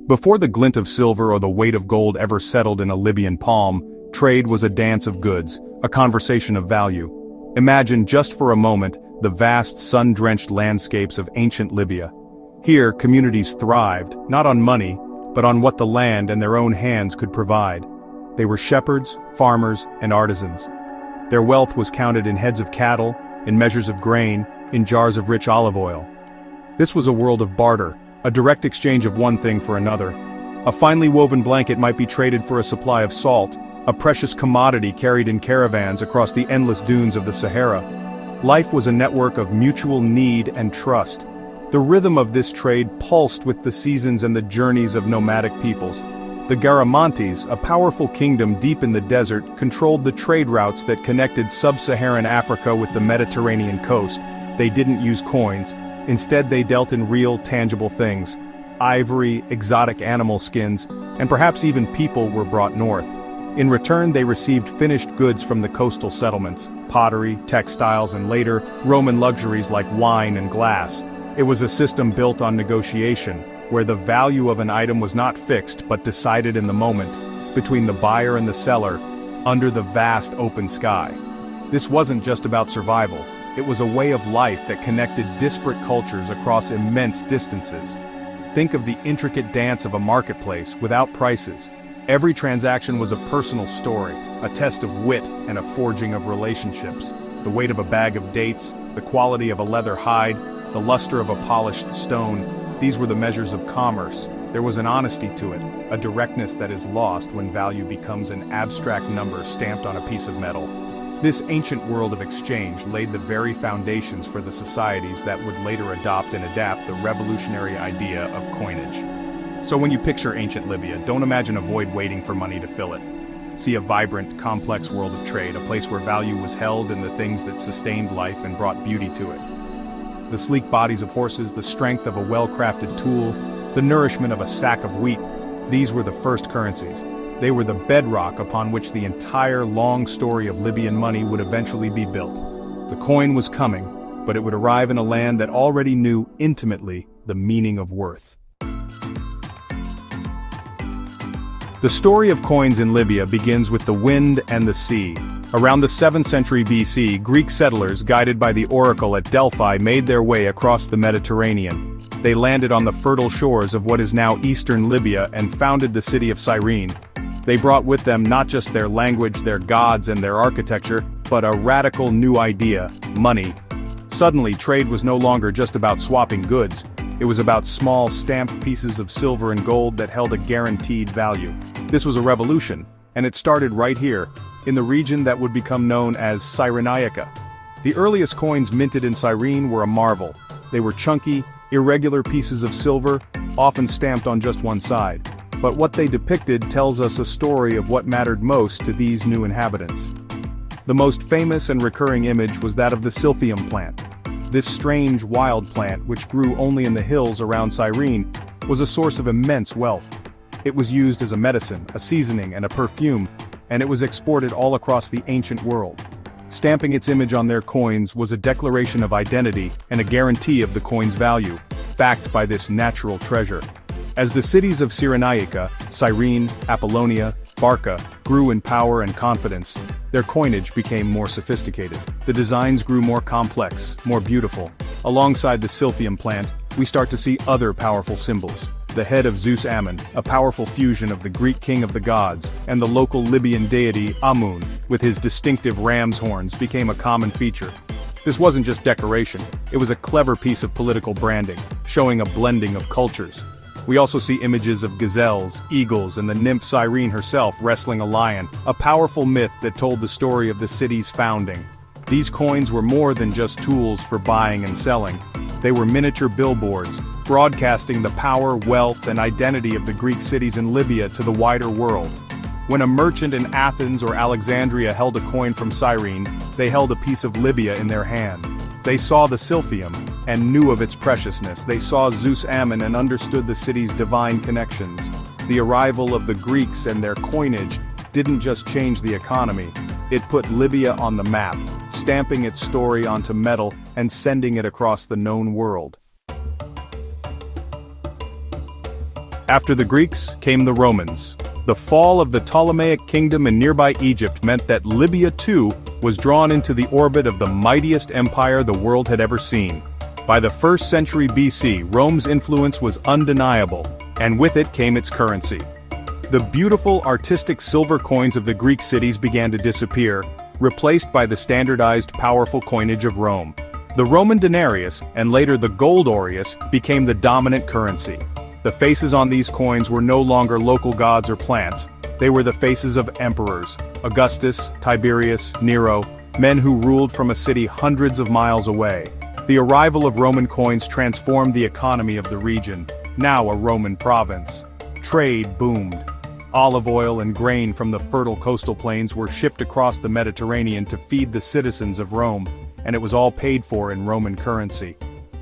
Before the glint of silver or the weight of gold ever settled in a Libyan palm, trade was a dance of goods, a conversation of value. Imagine just for a moment the vast sun-drenched landscapes of ancient Libya. Here, communities thrived, not on money, but on what the land and their own hands could provide. They were shepherds, farmers, and artisans. Their wealth was counted in heads of cattle, in measures of grain, in jars of rich olive oil. This was a world of barter, a direct exchange of one thing for another. A finely woven blanket might be traded for a supply of salt, a precious commodity carried in caravans across the endless dunes of the Sahara. Life was a network of mutual need and trust. The rhythm of this trade pulsed with the seasons and the journeys of nomadic peoples. The Garamantes, a powerful kingdom deep in the desert, controlled the trade routes that connected sub-Saharan Africa with the Mediterranean coast. They didn't use coins. Instead, they dealt in real, tangible things. Ivory, exotic animal skins, and perhaps even people were brought north. In return, they received finished goods from the coastal settlements, pottery, textiles, and later, Roman luxuries like wine and glass. It was a system built on negotiation, where the value of an item was not fixed but decided in the moment, between the buyer and the seller, under the vast open sky. This wasn't just about survival. It was a way of life that connected disparate cultures across immense distances. Think of the intricate dance of a marketplace without prices. Every transaction was a personal story, a test of wit and a forging of relationships. The weight of a bag of dates, the quality of a leather hide, the luster of a polished stone, these were the measures of commerce. There was an honesty to it, a directness that is lost when value becomes an abstract number stamped on a piece of metal. This ancient world of exchange laid the very foundations for the societies that would later adopt and adapt the revolutionary idea of coinage. So when you picture ancient Libya, don't imagine a void waiting for money to fill it. See a vibrant, complex world of trade, a place where value was held in the things that sustained life and brought beauty to it. The sleek bodies of horses, the strength of a well-crafted tool, the nourishment of a sack of wheat, these were the first currencies. They were the bedrock upon which the entire long story of Libyan money would eventually be built. The coin was coming, but it would arrive in a land that already knew intimately the meaning of worth. The story of coins in Libya begins with the wind and the sea. Around the 7th century BC, Greek settlers, guided by the oracle at Delphi, made their way across the Mediterranean. They landed on the fertile shores of what is now eastern Libya and founded the city of Cyrene. They brought with them not just their language, their gods, and their architecture, but a radical new idea: money. Suddenly, trade was no longer just about swapping goods. It was about small, stamped pieces of silver and gold that held a guaranteed value. This was a revolution, and it started right here, in the region that would become known as Cyrenaica. The earliest coins minted in Cyrene were a marvel. They were chunky, irregular pieces of silver, often stamped on just one side. But what they depicted tells us a story of what mattered most to these new inhabitants. The most famous and recurring image was that of the silphium plant. This strange wild plant, which grew only in the hills around Cyrene, was a source of immense wealth. It was used as a medicine, a seasoning, and a perfume, and it was exported all across the ancient world. Stamping its image on their coins was a declaration of identity and a guarantee of the coin's value, backed by this natural treasure. As the cities of Cyrenaica, Cyrene, Apollonia, Barca, grew in power and confidence, their coinage became more sophisticated. The designs grew more complex, more beautiful. Alongside the silphium plant, we start to see other powerful symbols. The head of Zeus Ammon, a powerful fusion of the Greek king of the gods, and the local Libyan deity Amun, with his distinctive ram's horns, became a common feature. This wasn't just decoration, it was a clever piece of political branding, showing a blending of cultures. We also see images of gazelles, eagles, and the nymph Cyrene herself wrestling a lion, a powerful myth that told the story of the city's founding. These coins were more than just tools for buying and selling. They were miniature billboards, broadcasting the power, wealth, and identity of the Greek cities in Libya to the wider world. When a merchant in Athens or Alexandria held a coin from Cyrene, they held a piece of Libya in their hand. They saw the silphium and knew of its preciousness. They saw Zeus Ammon and understood the city's divine connections. The arrival of the Greeks and their coinage didn't just change the economy, it put Libya on the map, stamping its story onto metal and sending it across the known world. After the Greeks came the Romans. The fall of the Ptolemaic kingdom in nearby Egypt meant that Libya too was drawn into the orbit of the mightiest empire the world had ever seen. By the 1st century BC, Rome's influence was undeniable, and with it came its currency. The beautiful artistic silver coins of the Greek cities began to disappear, replaced by the standardized powerful coinage of Rome. The Roman denarius, and later the gold aureus, became the dominant currency. The faces on these coins were no longer local gods or plants. They were the faces of emperors: Augustus, Tiberius, Nero, men who ruled from a city hundreds of miles away. The arrival of Roman coins transformed the economy of the region, now a Roman province. Trade boomed. Olive oil and grain from the fertile coastal plains were shipped across the Mediterranean to feed the citizens of Rome, and it was all paid for in Roman currency.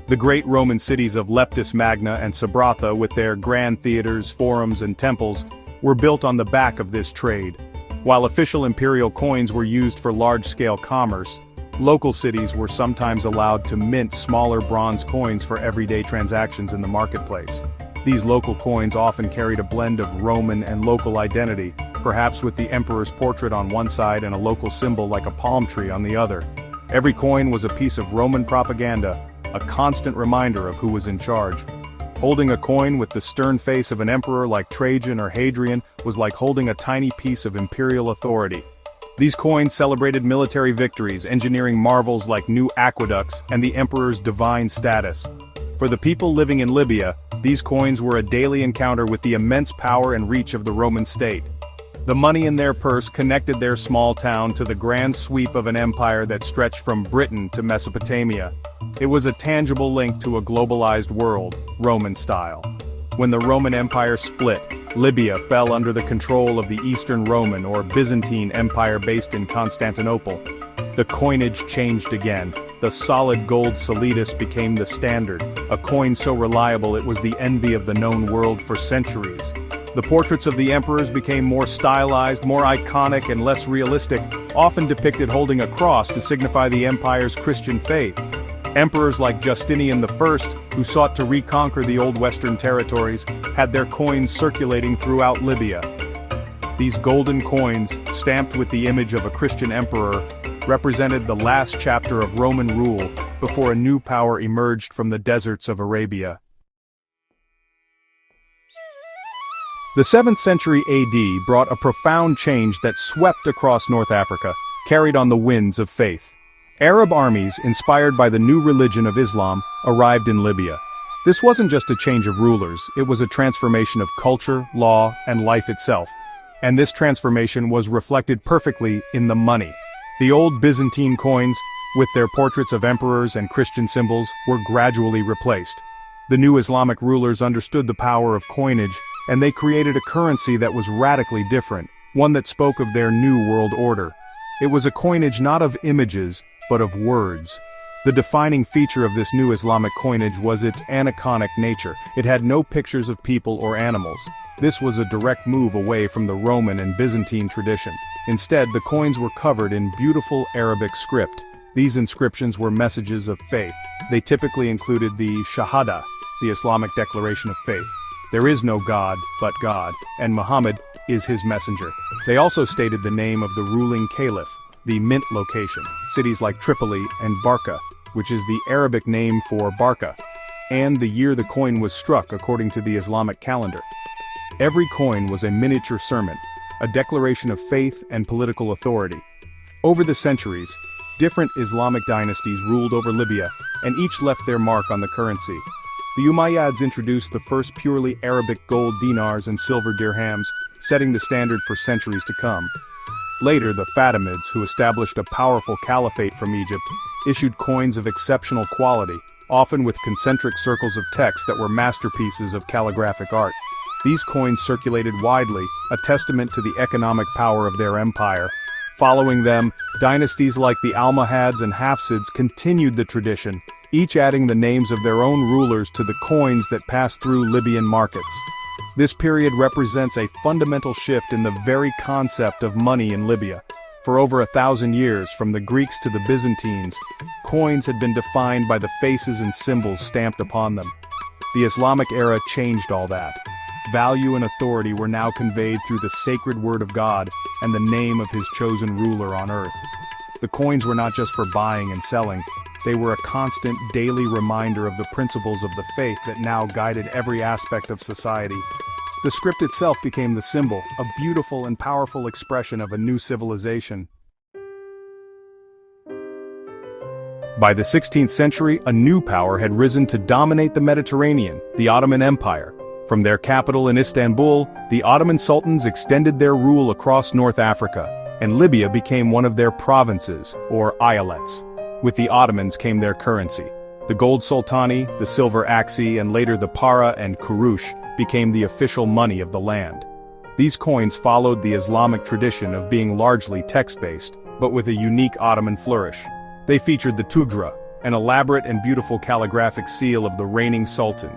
The great Roman cities of Leptis Magna and Sabratha, with their grand theaters, forums and temples, were built on the back of this trade. While official imperial coins were used for large-scale commerce, local cities were sometimes allowed to mint smaller bronze coins for everyday transactions in the marketplace. These local coins often carried a blend of Roman and local identity, perhaps with the emperor's portrait on one side and a local symbol like a palm tree on the other. Every coin was a piece of Roman propaganda, a constant reminder of who was in charge. Holding a coin with the stern face of an emperor like Trajan or Hadrian was like holding a tiny piece of imperial authority. These coins celebrated military victories, engineering marvels like new aqueducts, and the emperor's divine status. For the people living in Libya, these coins were a daily encounter with the immense power and reach of the Roman state. The money in their purse connected their small town to the grand sweep of an empire that stretched from Britain to Mesopotamia. It was a tangible link to a globalized world, Roman style. When the Roman Empire split, Libya fell under the control of the Eastern Roman or Byzantine Empire based in Constantinople. The coinage changed again. The solid gold solidus became the standard, a coin so reliable it was the envy of the known world for centuries. The portraits of the emperors became more stylized, more iconic and less realistic, often depicted holding a cross to signify the empire's Christian faith. Emperors like Justinian I, who sought to reconquer the old Western territories, had their coins circulating throughout Libya. These golden coins, stamped with the image of a Christian emperor, represented the last chapter of Roman rule before a new power emerged from the deserts of Arabia. The 7th century AD brought a profound change that swept across North Africa, carried on the winds of faith. Arab armies, inspired by the new religion of Islam, arrived in Libya. This wasn't just a change of rulers, it was a transformation of culture, law, and life itself. And this transformation was reflected perfectly in the money. The old Byzantine coins, with their portraits of emperors and Christian symbols, were gradually replaced. The new Islamic rulers understood the power of coinage, and they created a currency that was radically different, one that spoke of their new world order. It was a coinage not of images, but of words. The defining feature of this new Islamic coinage was its aniconic nature. It had no pictures of people or animals. This was a direct move away from the Roman and Byzantine tradition. Instead, the coins were covered in beautiful Arabic script. These inscriptions were messages of faith. They typically included the Shahada, the Islamic declaration of faith. There is no God but God, and Muhammad is his messenger. They also stated the name of the ruling caliph, the mint location, cities like Tripoli and Barca, which is the Arabic name for Barca, and the year the coin was struck according to the Islamic calendar. Every coin was a miniature sermon, a declaration of faith and political authority. Over the centuries, different Islamic dynasties ruled over Libya, and each left their mark on the currency. The Umayyads introduced the first purely Arabic gold dinars and silver dirhams, setting the standard for centuries to come. Later, the Fatimids, who established a powerful caliphate from Egypt, issued coins of exceptional quality, often with concentric circles of text that were masterpieces of calligraphic art. These coins circulated widely, a testament to the economic power of their empire. Following them, dynasties like the Almohads and Hafsids continued the tradition, each adding the names of their own rulers to the coins that passed through Libyan markets. This period represents a fundamental shift in the very concept of money in Libya. For over 1,000 years, from the Greeks to the Byzantines, coins had been defined by the faces and symbols stamped upon them. The Islamic era changed all that. value and authority were now conveyed through the sacred word of God and the name of his chosen ruler on earth. The coins were not just for buying and selling, they were a constant daily reminder of the principles of the faith that now guided every aspect of society. The script itself became the symbol, a beautiful and powerful expression of a new civilization. By the 16th century, a new power had risen to dominate the Mediterranean, the Ottoman Empire. From their capital in Istanbul, the Ottoman sultans extended their rule across North Africa, and Libya became one of their provinces, or eyalets. With the Ottomans came their currency. The gold sultani, the silver aksi, and later the para and kurush became the official money of the land. These coins followed the Islamic tradition of being largely text-based, but with a unique Ottoman flourish. They featured the tugra, an elaborate and beautiful calligraphic seal of the reigning sultan.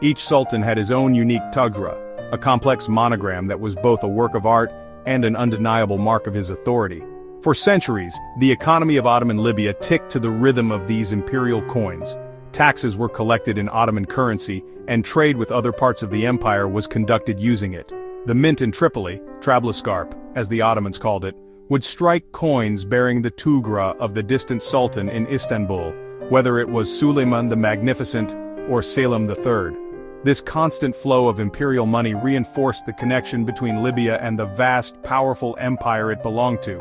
Each sultan had his own unique tugra, a complex monogram that was both a work of art and an undeniable mark of his authority. For centuries, the economy of Ottoman Libya ticked to the rhythm of these imperial coins. Taxes were collected in Ottoman currency, and trade with other parts of the empire was conducted using it. The mint in Tripoli, Trablusgarp, as the Ottomans called it, would strike coins bearing the tugra of the distant sultan in Istanbul, whether it was Suleiman the Magnificent or Selim III. This constant flow of imperial money reinforced the connection between Libya and the vast, powerful empire it belonged to.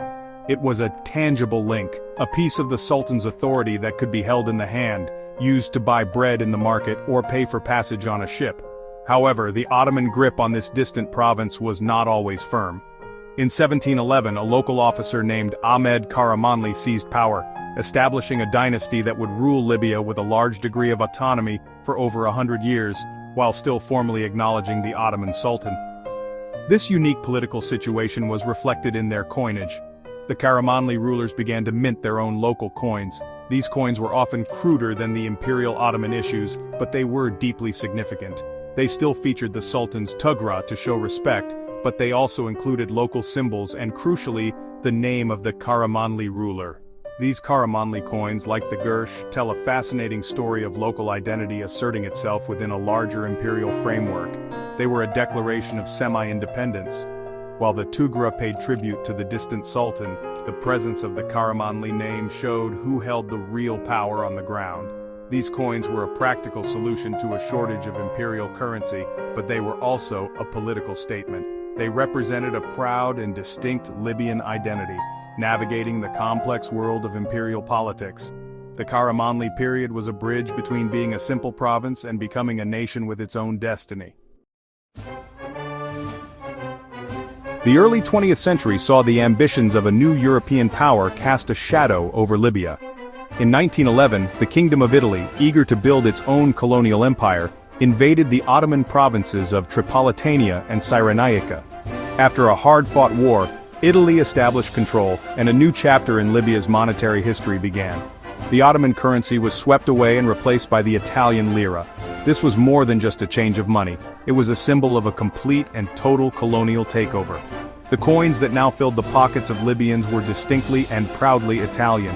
It was a tangible link, a piece of the sultan's authority that could be held in the hand, used to buy bread in the market or pay for passage on a ship. However, the Ottoman grip on this distant province was not always firm. In 1711, a local officer named Ahmed Karamanli seized power, establishing a dynasty that would rule Libya with a large degree of autonomy for over 100 years, while still formally acknowledging the Ottoman Sultan. This unique political situation was reflected in their coinage. The Karamanli rulers began to mint their own local coins. These coins were often cruder than the imperial Ottoman issues, but they were deeply significant. They still featured the Sultan's tugra to show respect, but they also included local symbols and, crucially, the name of the Karamanli ruler. These Karamanli coins, like the Gersh, tell a fascinating story of local identity asserting itself within a larger imperial framework. They were a declaration of semi-independence. While the tugra paid tribute to the distant sultan, the presence of the Karamanli name showed who held the real power on the ground. These coins were a practical solution to a shortage of imperial currency, but they were also a political statement. They represented a proud and distinct Libyan identity, navigating the complex world of imperial politics. The Karamanli period was a bridge between being a simple province and becoming a nation with its own destiny. The early 20th century saw the ambitions of a new European power cast a shadow over Libya. In 1911, the Kingdom of Italy, eager to build its own colonial empire, invaded the Ottoman provinces of Tripolitania and Cyrenaica. After a hard-fought war, Italy established control, and a new chapter in Libya's monetary history began. The Ottoman currency was swept away and replaced by the Italian lira. This was more than just a change of money. It was a symbol of a complete and total colonial takeover. The coins that now filled the pockets of Libyans were distinctly and proudly Italian.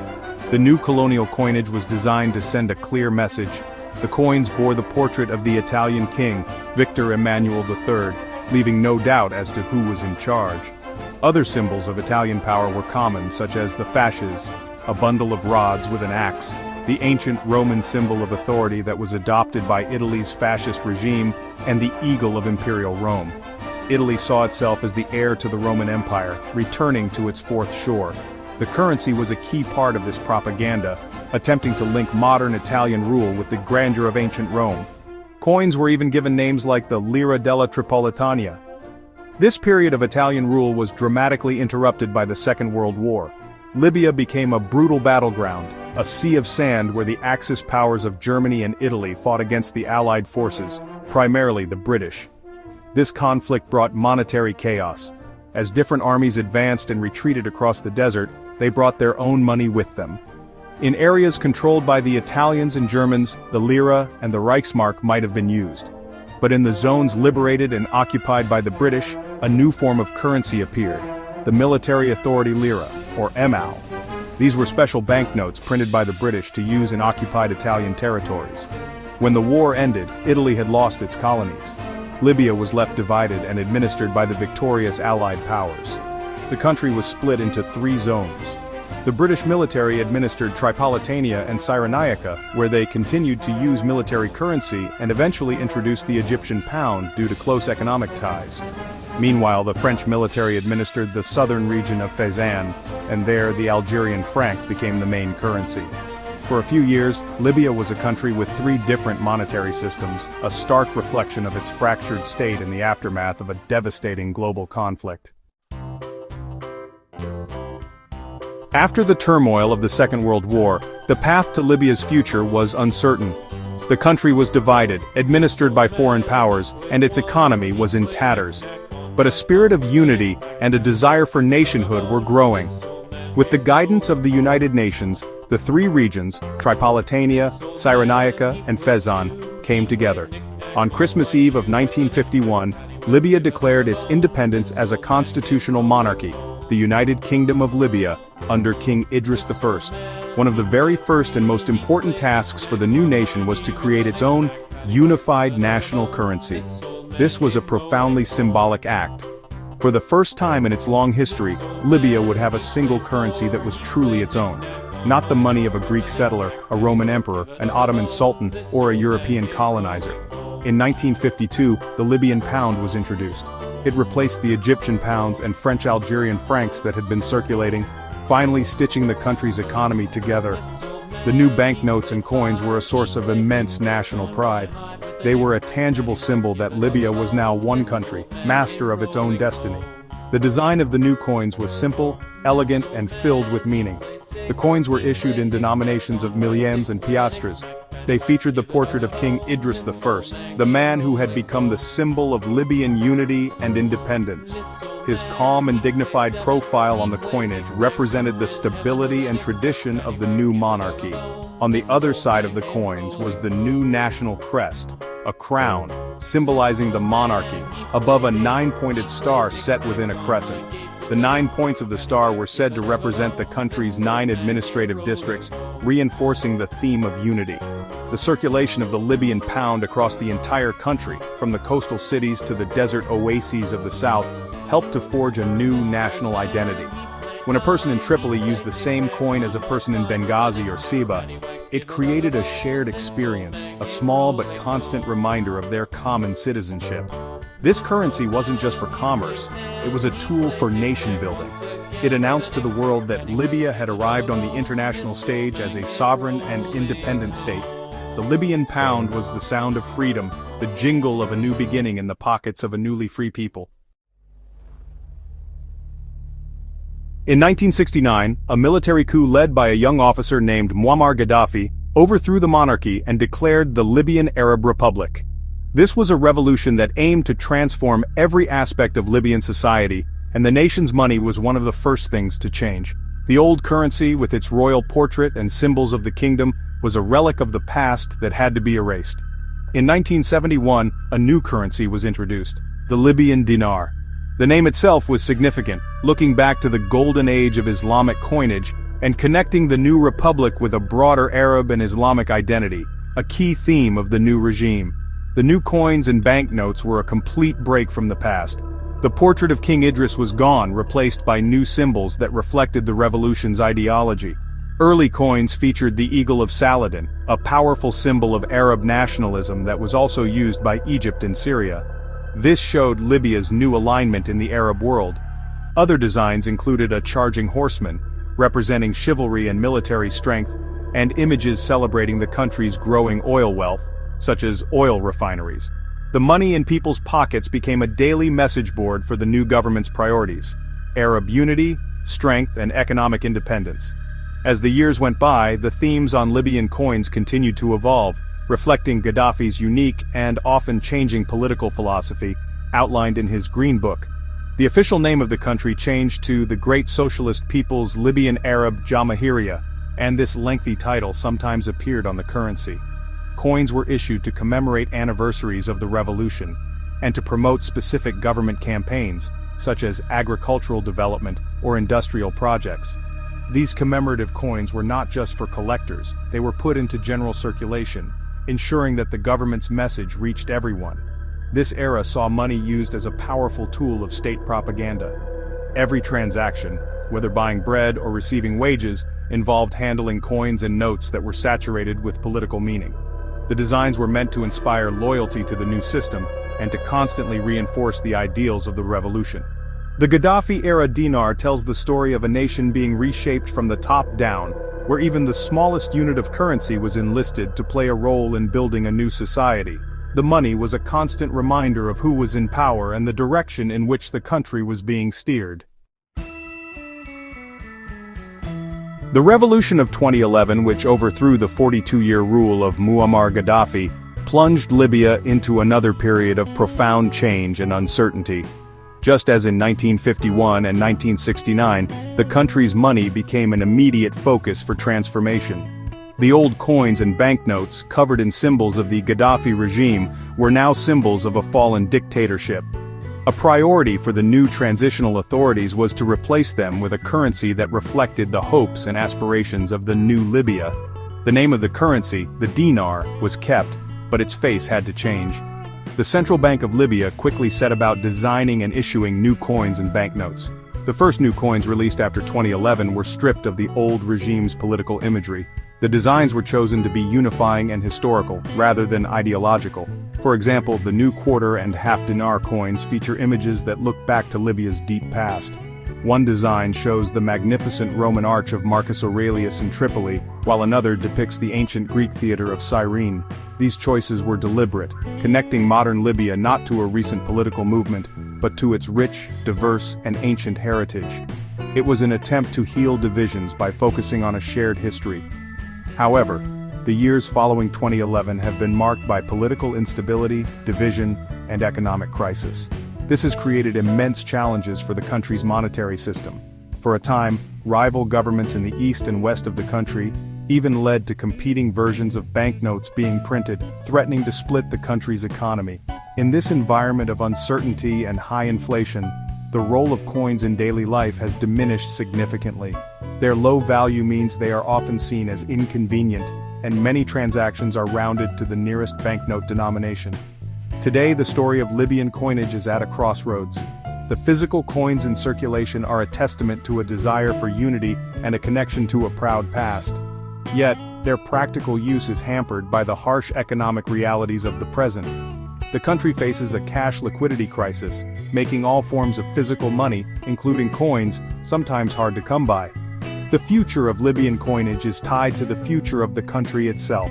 The new colonial coinage was designed to send a clear message. The coins bore the portrait of the Italian king, Victor Emmanuel III, leaving no doubt as to who was in charge. Other symbols of Italian power were common, such as the fasces, a bundle of rods with an axe, the ancient Roman symbol of authority that was adopted by Italy's fascist regime, and the eagle of imperial Rome. Italy saw itself as the heir to the Roman Empire, returning to its fourth shore. The currency was a key part of this propaganda, attempting to link modern Italian rule with the grandeur of ancient Rome. Coins were even given names like the Lira della Tripolitania. This period of Italian rule was dramatically interrupted by the Second World War. Libya became a brutal battleground, a sea of sand where the Axis powers of Germany and Italy fought against the Allied forces, primarily the British. This conflict brought monetary chaos. As different armies advanced and retreated across the desert, they brought their own money with them. In areas controlled by the Italians and Germans, the lira and the Reichsmark might have been used. But in the zones liberated and occupied by the British, a new form of currency appeared, the military authority lira, or emal. These were special banknotes printed by the British to use in occupied Italian territories. When the war ended, Italy had lost its colonies. Libya was left divided and administered by the victorious Allied powers. The country was split into 3 zones. The British military administered Tripolitania and Cyrenaica, where they continued to use military currency and eventually introduced the Egyptian pound due to close economic ties. Meanwhile, the French military administered the southern region of Fezzan, and there the Algerian franc became the main currency. For a few years, Libya was a country with 3 different monetary systems, a stark reflection of its fractured state in the aftermath of a devastating global conflict. After the turmoil of the Second World War, the path to Libya's future was uncertain. The country was divided, administered by foreign powers, and its economy was in tatters. But a spirit of unity and a desire for nationhood were growing. With the guidance of the United Nations, the 3 regions, Tripolitania, Cyrenaica, and Fezzan, came together. On Christmas Eve of 1951, Libya declared its independence as a constitutional monarchy, the United Kingdom of Libya, under King Idris I. One of the very first and most important tasks for the new nation was to create its own unified national currency. This was a profoundly symbolic act. For the first time in its long history, Libya would have a single currency that was truly its own. Not the money of a Greek settler, a Roman emperor, an Ottoman sultan, or a European colonizer. In 1952, the Libyan pound was introduced. It replaced the Egyptian pounds and French Algerian francs that had been circulating, finally stitching the country's economy together. The new banknotes and coins were a source of immense national pride. They were a tangible symbol that Libya was now one country, master of its own destiny. The design of the new coins was simple, elegant, and filled with meaning. The coins were issued in denominations of millièmes and piastres. They featured the portrait of King Idris I, the man who had become the symbol of Libyan unity and independence. His calm and dignified profile on the coinage represented the stability and tradition of the new monarchy. On the other side of the coins was the new national crest, a crown, symbolizing the monarchy, above a 9-pointed star set within a crescent. The 9 points of the star were said to represent the country's 9 administrative districts, reinforcing the theme of unity. The circulation of the Libyan pound across the entire country, from the coastal cities to the desert oases of the south, helped to forge a new national identity. When a person in Tripoli used the same coin as a person in Benghazi or Siba, it created a shared experience, a small but constant reminder of their common citizenship. This currency wasn't just for commerce, it was a tool for nation building. It announced to the world that Libya had arrived on the international stage as a sovereign and independent state. The Libyan pound was the sound of freedom, the jingle of a new beginning in the pockets of a newly free people. In 1969, a military coup led by a young officer named Muammar Gaddafi overthrew the monarchy and declared the Libyan Arab Republic. This was a revolution that aimed to transform every aspect of Libyan society, and the nation's money was one of the first things to change. The old currency, with its royal portrait and symbols of the kingdom, was a relic of the past that had to be erased. In 1971, a new currency was introduced, the Libyan dinar. The name itself was significant, looking back to the golden age of Islamic coinage and connecting the new republic with a broader Arab and Islamic identity, a key theme of the new regime. The new coins and banknotes were a complete break from the past. The portrait of King Idris was gone, replaced by new symbols that reflected the revolution's ideology. Early coins featured the Eagle of Saladin, a powerful symbol of Arab nationalism that was also used by Egypt and Syria. This showed Libya's new alignment in the Arab world. Other designs included a charging horseman, representing chivalry and military strength, and images celebrating the country's growing oil wealth, such as oil refineries. The money in people's pockets became a daily message board for the new government's priorities: Arab unity, strength, and economic independence. As the years went by, the themes on Libyan coins continued to evolve, reflecting Gaddafi's unique and often changing political philosophy, outlined in his Green Book. The official name of the country changed to the Great Socialist People's Libyan Arab Jamahiriya, and this lengthy title sometimes appeared on the currency. Coins were issued to commemorate anniversaries of the revolution, and to promote specific government campaigns, such as agricultural development or industrial projects. These commemorative coins were not just for collectors, they were put into general circulation, ensuring that the government's message reached everyone. This era saw money used as a powerful tool of state propaganda. Every transaction, whether buying bread or receiving wages, involved handling coins and notes that were saturated with political meaning. The designs were meant to inspire loyalty to the new system and to constantly reinforce the ideals of the revolution. The Gaddafi-era dinar tells the story of a nation being reshaped from the top down, where even the smallest unit of currency was enlisted to play a role in building a new society. The money was a constant reminder of who was in power and the direction in which the country was being steered. The revolution of 2011, which overthrew the 42-year rule of Muammar Gaddafi, plunged Libya into another period of profound change and uncertainty. Just as in 1951 and 1969, the country's money became an immediate focus for transformation. The old coins and banknotes, covered in symbols of the Gaddafi regime, were now symbols of a fallen dictatorship. A priority for the new transitional authorities was to replace them with a currency that reflected the hopes and aspirations of the new Libya. The name of the currency, the dinar, was kept, but its face had to change. The Central Bank of Libya quickly set about designing and issuing new coins and banknotes. The first new coins released after 2011 were stripped of the old regime's political imagery. The designs were chosen to be unifying and historical, rather than ideological. For example, the new quarter and half dinar coins feature images that look back to Libya's deep past. One design shows the magnificent Roman arch of Marcus Aurelius in Tripoli, while another depicts the ancient Greek theater of Cyrene. These choices were deliberate, connecting modern Libya not to a recent political movement, but to its rich, diverse, and ancient heritage. It was an attempt to heal divisions by focusing on a shared history. However, the years following 2011 have been marked by political instability, division, and economic crisis. This has created immense challenges for the country's monetary system. For a time, rival governments in the east and west of the country even led to competing versions of banknotes being printed, threatening to split the country's economy. In this environment of uncertainty and high inflation, the role of coins in daily life has diminished significantly. Their low value means they are often seen as inconvenient, and many transactions are rounded to the nearest banknote denomination. Today, the story of Libyan coinage is at a crossroads. The physical coins in circulation are a testament to a desire for unity and a connection to a proud past. Yet, their practical use is hampered by the harsh economic realities of the present. The country faces a cash liquidity crisis, making all forms of physical money, including coins, sometimes hard to come by. The future of Libyan coinage is tied to the future of the country itself.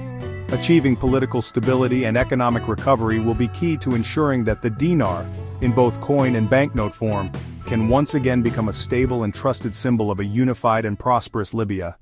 Achieving political stability and economic recovery will be key to ensuring that the dinar, in both coin and banknote form, can once again become a stable and trusted symbol of a unified and prosperous Libya.